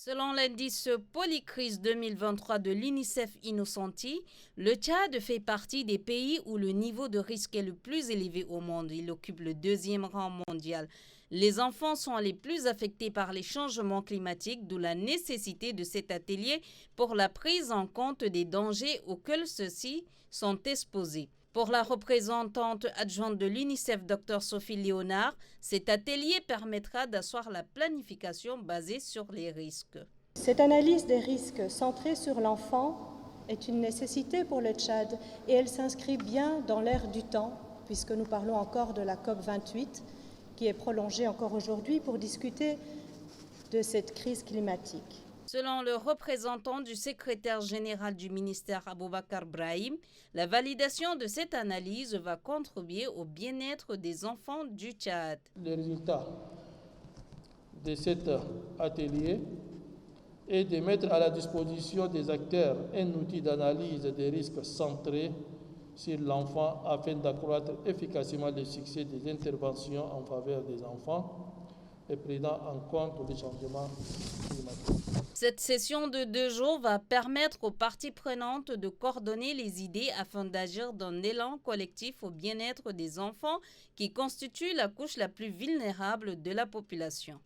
Selon l'indice Polycrise 2023 de l'UNICEF Innocenti, le Tchad fait partie des pays où le niveau de risque est le plus élevé au monde. Il occupe le deuxième rang mondial. Les enfants sont les plus affectés par les changements climatiques, d'où la nécessité de cet atelier pour la prise en compte des dangers auxquels ceux-ci sont exposés. Pour la représentante adjointe de l'UNICEF, Dr Sophie Léonard, cet atelier permettra d'asseoir la planification basée sur les risques. Cette analyse des risques centrée sur l'enfant est une nécessité pour le Tchad et elle s'inscrit bien dans l'ère du temps, puisque nous parlons encore de la COP28 qui est prolongée encore aujourd'hui pour discuter de cette crise climatique. Selon le représentant du secrétaire général du ministère Aboubakar Brahim, la validation de cette analyse va contribuer au bien-être des enfants du Tchad. Le résultat de cet atelier est de mettre à la disposition des acteurs un outil d'analyse des risques centrés sur l'enfant afin d'accroître efficacement le succès des interventions en faveur des enfants et prenant en compte les changements climatiques. Cette session de 2 jours va permettre aux parties prenantes de coordonner les idées afin d'agir d'un élan collectif au bien-être des enfants qui constituent la couche la plus vulnérable de la population.